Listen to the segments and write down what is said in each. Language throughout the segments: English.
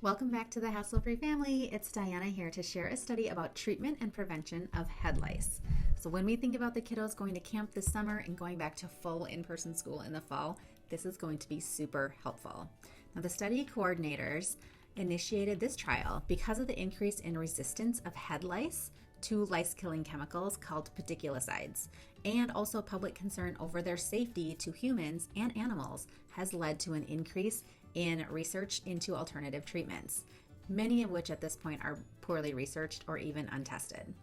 Welcome back to the Hassle-Free Family. It's Diana here to share a study about treatment and prevention of head lice. So when we think about the kiddos going to camp this summer and going back to full in-person school in the fall, this is going to be super helpful. Now, the study coordinators initiated this trial because of the increase in resistance of head lice to lice-killing chemicals called pediculacides, and also public concern over their safety to humans and animals has led to an increase in research into alternative treatments, many of which at this point are poorly researched or even untested.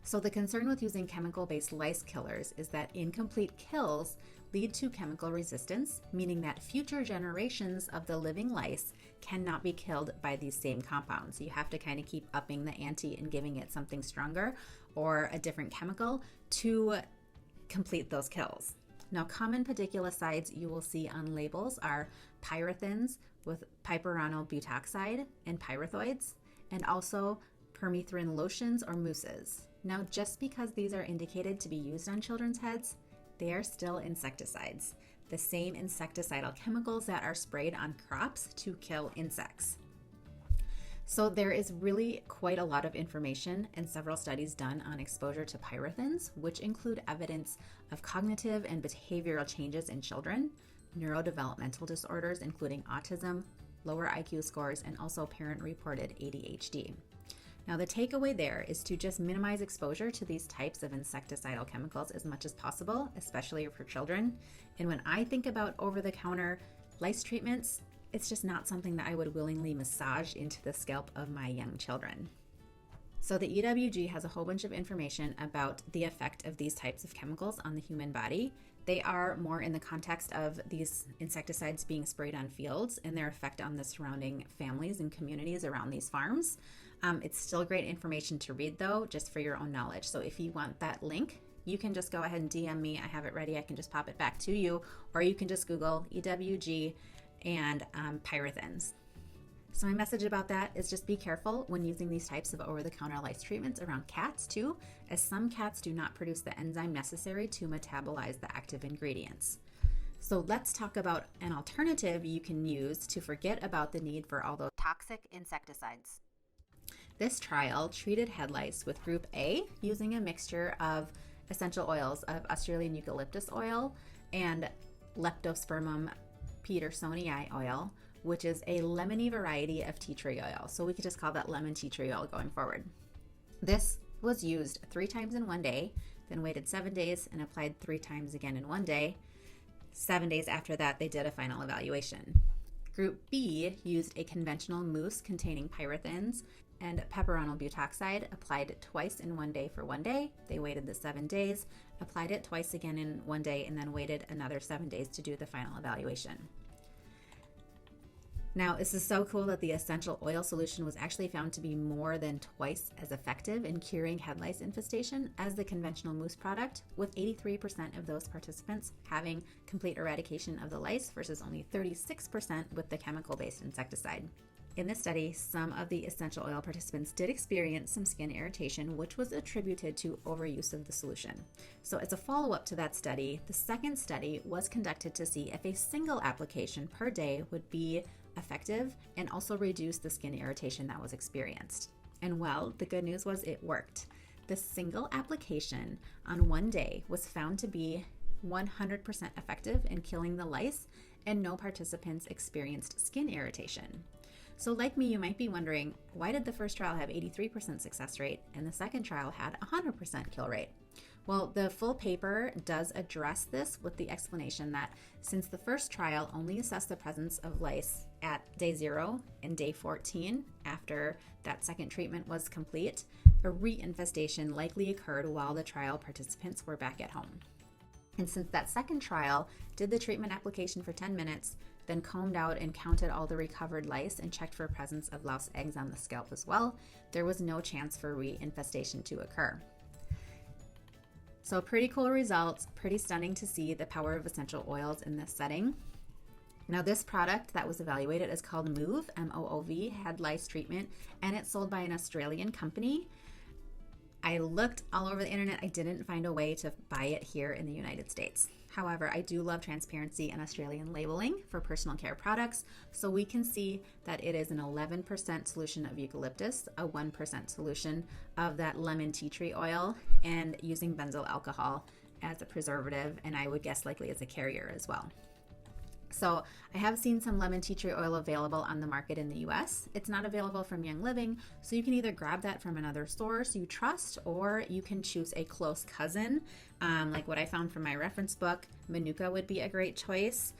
So the concern with using chemical-based lice killers is that incomplete kills lead to chemical resistance, meaning that future generations of the living lice cannot be killed by these same compounds. So you have to kind of keep upping the ante and giving it something stronger or a different chemical to complete those kills. Now, common pediculacides you will see on labels are pyrethrins with piperonyl butoxide and pyrethroids, and also permethrin lotions or mousses. Now, just because these are indicated to be used on children's heads, they are still insecticides, the same insecticidal chemicals that are sprayed on crops to kill insects. So there is really quite a lot of information and several studies done on exposure to pyrethrins, which include evidence of cognitive and behavioral changes in children, neurodevelopmental disorders including autism, lower IQ scores, and also parent-reported ADHD. Now, the takeaway there is to just minimize exposure to these types of insecticidal chemicals as much as possible, especially for children. And when I think about over-the-counter lice treatments, it's just not something that I would willingly massage into the scalp of my young children. So the EWG has a whole bunch of information about the effect of these types of chemicals on the human body. They are more in the context of these insecticides being sprayed on fields and their effect on the surrounding families and communities around these farms. It's still great information to read, though, just for your own knowledge. So if you want that link, you can just go ahead and DM me. I have it ready. I can just pop it back to you, or you can just Google EWG and pyrethrins. So my message about that is just be careful when using these types of over-the-counter lice treatments around cats too, as some cats do not produce the enzyme necessary to metabolize the active ingredients. So let's talk about an alternative you can use to forget about the need for all those toxic insecticides. This trial treated head lice with Group A using a mixture of essential oils of Australian eucalyptus oil and Leptospermum petersonii oil, which is a lemony variety of tea tree oil. So we could just call that lemon tea tree oil going forward. This was used 3 times in one day, then waited 7 days and applied 3 times again in one day. 7 days after that, they did a final evaluation. Group B used a conventional mousse containing pyrethrins and piperonyl butoxide, applied it twice in one day for 1 day. They waited the 7 days, applied it twice again in 1 day, and then waited another 7 days to do the final evaluation. Now, this is so cool that the essential oil solution was actually found to be more than twice as effective in curing head lice infestation as the conventional mousse product, with 83% of those participants having complete eradication of the lice versus only 36% with the chemical-based insecticide. In this study, some of the essential oil participants did experience some skin irritation, which was attributed to overuse of the solution. So as a follow-up to that study, the second study was conducted to see if a single application per day would be effective and also reduce the skin irritation that was experienced. And well, the good news was it worked. The single application on 1 day was found to be 100% effective in killing the lice, and no participants experienced skin irritation. So like me, you might be wondering, why did the first trial have 83% success rate and the second trial had 100% kill rate? Well, the full paper does address this with the explanation that since the first trial only assessed the presence of lice at day 0 and day 14 after that second treatment was complete, a reinfestation likely occurred while the trial participants were back at home. And since that second trial did the treatment application for 10 minutes, then combed out and counted all the recovered lice and checked for presence of louse eggs on the scalp as well, there was no chance for reinfestation to occur. So pretty cool results, pretty stunning to see the power of essential oils in this setting. Now this product that was evaluated is called Move, M-O-O-V, head lice treatment, and it's sold by an Australian company. I looked all over the internet. I didn't find a way to buy it here in the United States. However, I do love transparency and Australian labeling for personal care products. So we can see that it is an 11% solution of eucalyptus, a 1% solution of that lemon tea tree oil, and using benzyl alcohol as a preservative, and I would guess likely as a carrier as well. So I have seen some lemon tea tree oil available on the market in the US. It's not available from Young Living, so you can either grab that from another source you trust, or you can choose a close cousin, like what I found from my reference book. Manuka would be a great choice,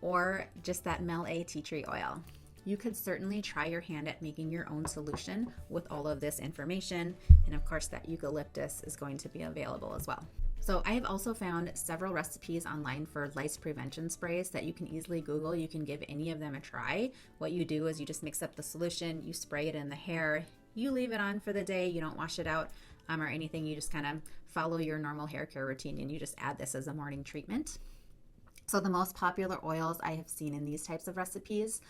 or just that Mel A tea tree oil. You could certainly try your hand at making your own solution with all of this information, and of course that eucalyptus is going to be available as well. So I have also found several recipes online for lice prevention sprays that you can easily Google. You can give any of them a try. What you do is you just mix up the solution, you spray it in the hair, you leave it on for the day, you don't wash it out or anything. You just kind of follow your normal hair care routine, and you just add this as a morning treatment. So the most popular oils I have seen in these types of recipes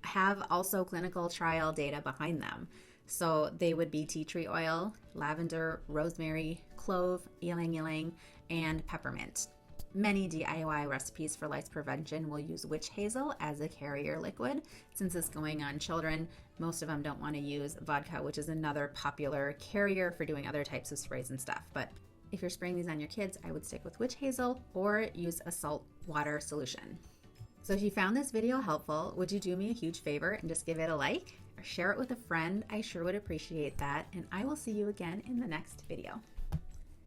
have also clinical trial data behind them. So they would be tea tree oil, lavender, rosemary, clove, ylang ylang, and peppermint. Many DIY recipes for lice prevention will use witch hazel as a carrier liquid. Since it's going on children, most of them don't want to use vodka, which is another popular carrier for doing other types of sprays and stuff. But if you're spraying these on your kids, I would stick with witch hazel or use a salt water solution. So if you found this video helpful, would you do me a huge favor and just give it a like or share it with a friend? I sure would appreciate that. And I will see you again in the next video.